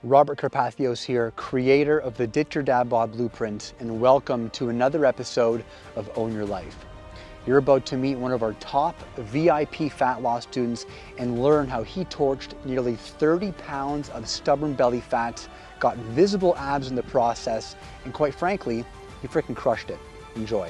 Robert Karpathios here, creator of the Ditch Your Dad-bod Blueprint, and welcome to another episode of Own Your Life. You're about to meet one of our top VIP fat loss students and learn how he torched nearly 30 pounds of stubborn belly fat, got visible abs in the process, and quite frankly, he freaking crushed it. Enjoy.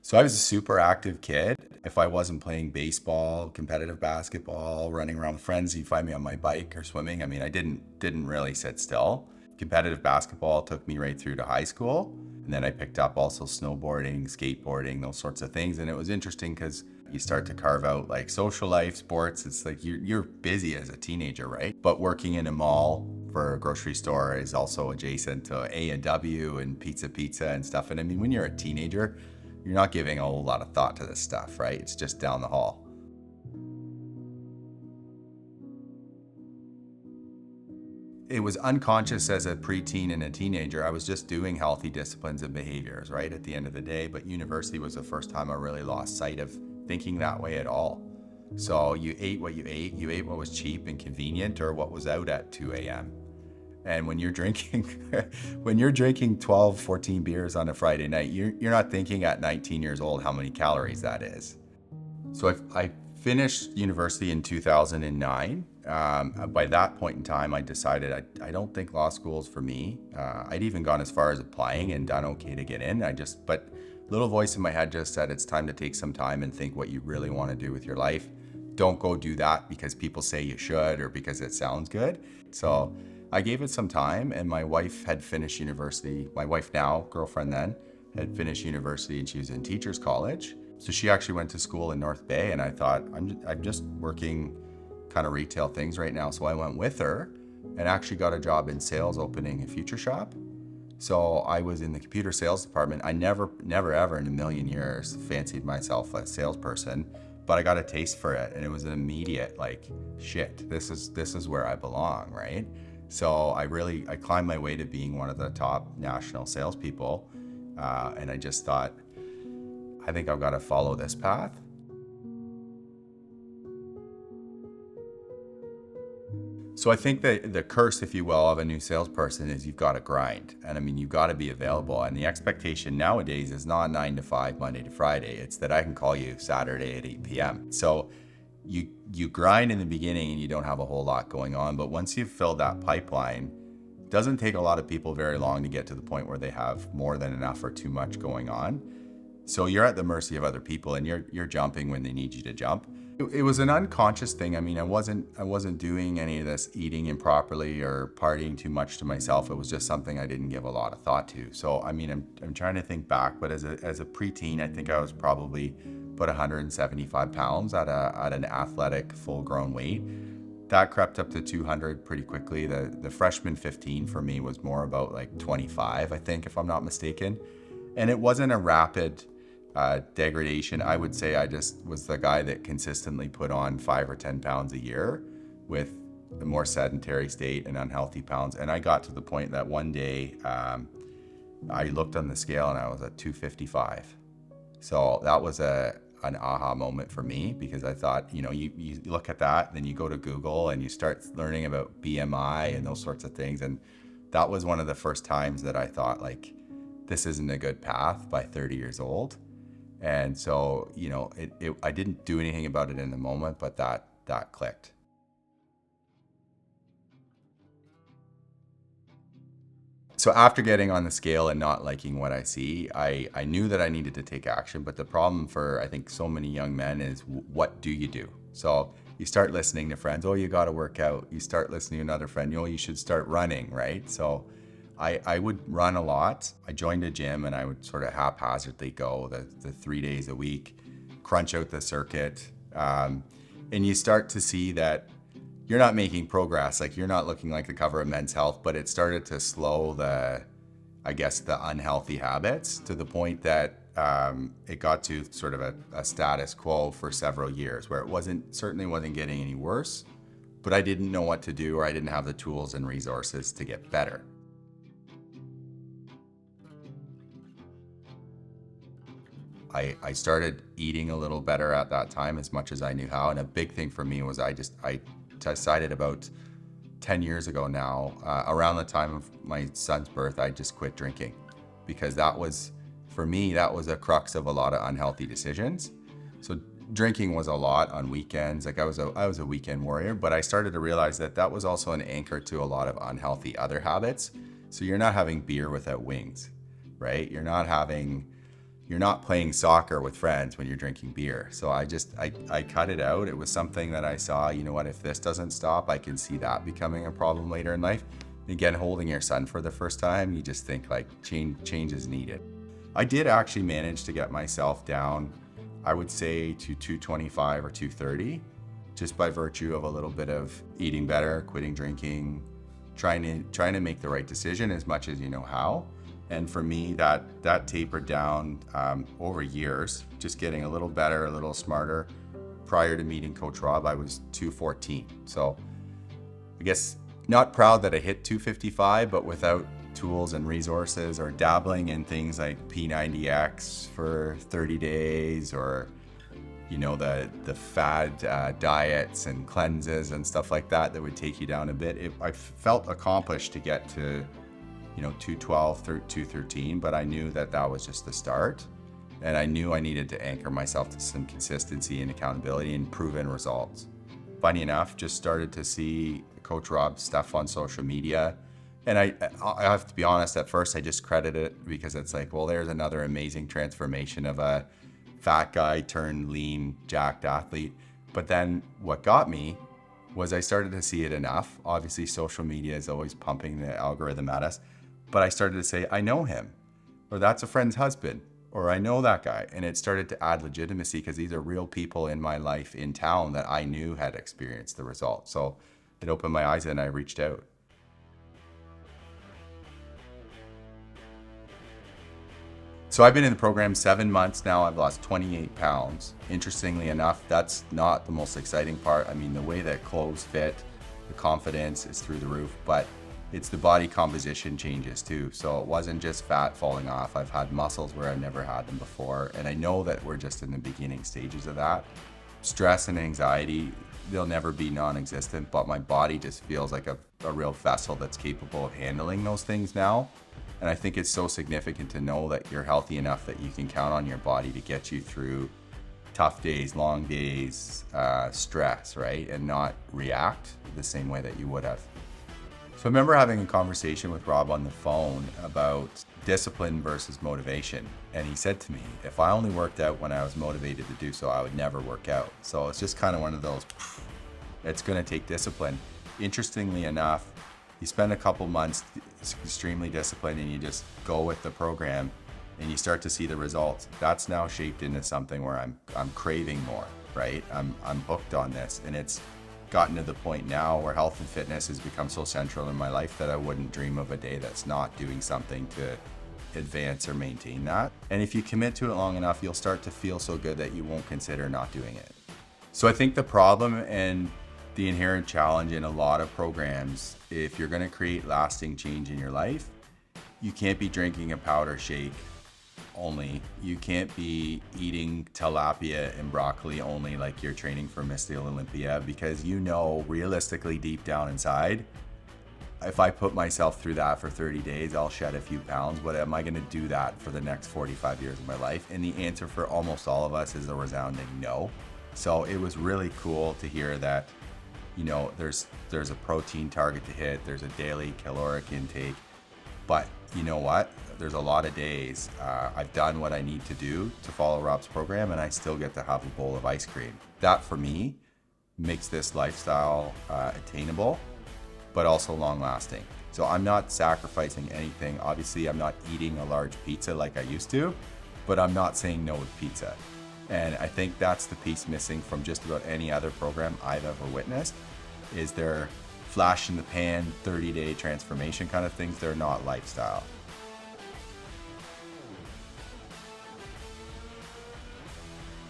So I was a super active kid. If I wasn't playing baseball, competitive basketball, running around with friends, you'd find me on my bike or swimming. I mean, I didn't really sit still. Competitive basketball took me right through to high school. And then I picked up also snowboarding, skateboarding, those sorts of things. And it was interesting because you start to carve out like social life, sports. It's like you're busy as a teenager, right? But working in a mall for a grocery store is also adjacent to A&W and pizza and stuff. And I mean, when you're a teenager, you're not giving a whole lot of thought to this stuff, right? It's just down the hall. It was unconscious as a preteen and a teenager. I was just doing healthy disciplines and behaviors, right, at the end of the day. But university was the first time I really lost sight of thinking that way at all. So you ate what you ate what was cheap and convenient or what was out at 2 a.m. And when you're drinking, 12, 14 beers on a Friday night, you're not thinking at 19 years old how many calories that is. So I finished university in 2009. By that point in time, I decided I don't think law school is for me. I'd even gone as far as applying and done okay to get in. But little voice in my head just said, it's time to take some time and think what you really want to do with your life. Don't go do that because people say you should or because it sounds good. So I gave it some time, and my wife had finished university. My wife now, girlfriend then, had finished university and she was in teachers college. So she actually went to school in North Bay, and I thought, I'm just working kind of retail things right now. So I went with her and actually got a job in sales opening a future shop. So I was in the computer sales department. I never ever in a million years fancied myself a salesperson, but I got a taste for it, and it was an immediate like, shit, this is where I belong, right? So I climbed my way to being one of the top national salespeople, and I just thought, I think I've got to follow this path. So I think that the curse, if you will, of a new salesperson is you've got to grind. And I mean, you've got to be available. And the expectation nowadays is not 9 to 5, Monday to Friday. It's that I can call you Saturday at 8 p.m. So you grind in the beginning and you don't have a whole lot going on. But once you've filled that pipeline, it doesn't take a lot of people very long to get to the point where they have more than enough or too much going on. So you're at the mercy of other people, and you're jumping when they need you to jump. It was an unconscious thing. I mean, I wasn't doing any of this eating improperly or partying too much to myself. It was just something I didn't give a lot of thought to. So I mean, I'm trying to think back, but as a preteen, I think I was probably about 175 pounds at an athletic full-grown weight. That crept up to 200 pretty quickly. The freshman 15 for me was more about like 25, I think, if I'm not mistaken. And it wasn't a rapid degradation. I would say I just was the guy that consistently put on 5 or 10 pounds a year with the more sedentary state and unhealthy pounds. And I got to the point that one day I looked on the scale and I was at 255. So that was an aha moment for me, because I thought, you look at that, then you go to Google and you start learning about BMI and those sorts of things. And that was one of the first times that I thought, like, this isn't a good path by 30 years old. And so, I didn't do anything about it in the moment, but that clicked. So after getting on the scale and not liking what I see, I knew that I needed to take action. But the problem for, I think, so many young men is, what do you do? So you start listening to friends. Oh, you got to work out. You start listening to another friend. You should start running, right? So I would run a lot. I joined a gym and I would sort of haphazardly go the 3 days a week, crunch out the circuit. And you start to see that you're not making progress. Like, you're not looking like the cover of Men's Health, but it started to slow the unhealthy habits to the point that it got to sort of a status quo for several years, where it certainly wasn't getting any worse, but I didn't know what to do, or I didn't have the tools and resources to get better. I started eating a little better at that time as much as I knew how. And a big thing for me was I decided about 10 years ago now, around the time of my son's birth, I just quit drinking, because that was, for me, that was a crux of a lot of unhealthy decisions. So drinking was a lot on weekends. Like I was a weekend warrior, but I started to realize that that was also an anchor to a lot of unhealthy other habits. So you're not having beer without wings, right? You're not playing soccer with friends when you're drinking beer. So I cut it out. It was something that I saw, you know what, if this doesn't stop, I can see that becoming a problem later in life. Again, holding your son for the first time, you just think like change is needed. I did actually manage to get myself down, I would say, to 225 or 230, just by virtue of a little bit of eating better, quitting drinking, trying to make the right decision as much as you know how. And for me, that tapered down over years, just getting a little better, a little smarter. Prior to meeting Coach Rob, I was 214. So I guess not proud that I hit 255, but without tools and resources, or dabbling in things like P90X for 30 days, or you know, the fad diets and cleanses and stuff like that would take you down a bit. I felt accomplished to get to, you know, 212 through 213, but I knew that was just the start, and I knew I needed to anchor myself to some consistency and accountability and proven results. Funny enough, just started to see Coach Rob's stuff on social media, and I have to be honest, at first I just credit it because it's like, well, there's another amazing transformation of a fat guy turned lean, jacked athlete. But then what got me was I started to see it enough. Obviously, social media is always pumping the algorithm at us. But I started to say, I know him, or that's a friend's husband, or I know that guy. And it started to add legitimacy because these are real people in my life in town that I knew had experienced the results. So it opened my eyes and I reached out. So I've been in the program 7 months now. I've lost 28 pounds. Interestingly enough, that's not the most exciting part. I mean, the way that clothes fit, the confidence is through the roof, but it's the body composition changes too. So it wasn't just fat falling off. I've had muscles where I've never had them before. And I know that we're just in the beginning stages of that. Stress and anxiety, they'll never be non-existent, but my body just feels like a real vessel that's capable of handling those things now. And I think it's so significant to know that you're healthy enough that you can count on your body to get you through tough days, long days, stress, right? And not react the same way that you would have. So I remember having a conversation with Rob on the phone about discipline versus motivation. And he said to me, if I only worked out when I was motivated to do so, I would never work out. So it's just kind of one of those, it's going to take discipline. Interestingly enough, you spend a couple months extremely disciplined and you just go with the program and you start to see the results. That's now shaped into something where I'm craving more, right? I'm hooked on this, and it's gotten to the point now where health and fitness has become so central in my life that I wouldn't dream of a day that's not doing something to advance or maintain that. And if you commit to it long enough, you'll start to feel so good that you won't consider not doing it. So I think the problem and the inherent challenge in a lot of programs, if you're going to create lasting change in your life, you can't be drinking a powder shake only. You can't be eating tilapia and broccoli only like you're training for Miss Olympia, because you know realistically deep down inside, if I put myself through that for 30 days, I'll shed a few pounds. But am I going to do that for the next 45 years of my life? And the answer for almost all of us is a resounding no. So it was really cool to hear that, you know, there's a protein target to hit, there's a daily caloric intake, but you know what? There's a lot of days I've done what I need to do to follow Rob's program, and I still get to have a bowl of ice cream. That for me makes this lifestyle attainable, but also long lasting. So I'm not sacrificing anything. Obviously, I'm not eating a large pizza like I used to, but I'm not saying no with pizza. And I think that's the piece missing from just about any other program I've ever witnessed, is their flash in the pan, 30-day transformation kind of things. They're not lifestyle.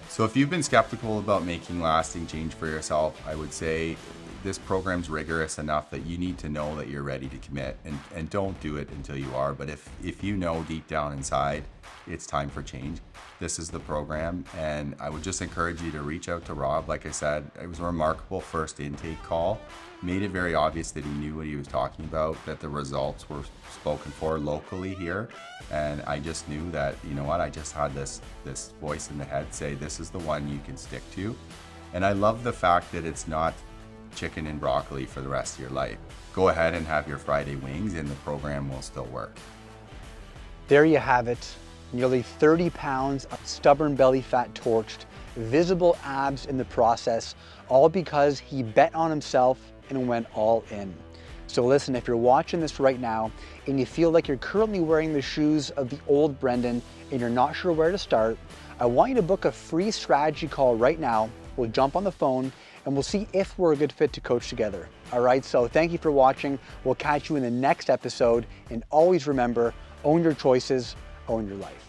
So if you've been skeptical about making lasting change for yourself, I would say this program's rigorous enough that you need to know that you're ready to commit, and don't do it until you are. But if you know deep down inside it's time for change, this is the program. And I would just encourage you to reach out to Rob. Like I said, it was a remarkable first intake call. Made it very obvious that he knew what he was talking about, that the results were spoken for locally here. And I just knew that, you know what, I just had this voice in the head say, this is the one you can stick to. And I love the fact that it's not chicken and broccoli for the rest of your life. Go ahead and have your Friday wings and the program will still work. There you have it. Nearly 30 pounds of stubborn belly fat torched, visible abs in the process, all because he bet on himself and went all in. So listen, if you're watching this right now and you feel like you're currently wearing the shoes of the old Brendan and you're not sure where to start, I want you to book a free strategy call right now. We'll jump on the phone and we'll see if we're a good fit to coach together. All right, so thank you for watching. We'll catch you in the next episode, and always remember, own your choices, own your life.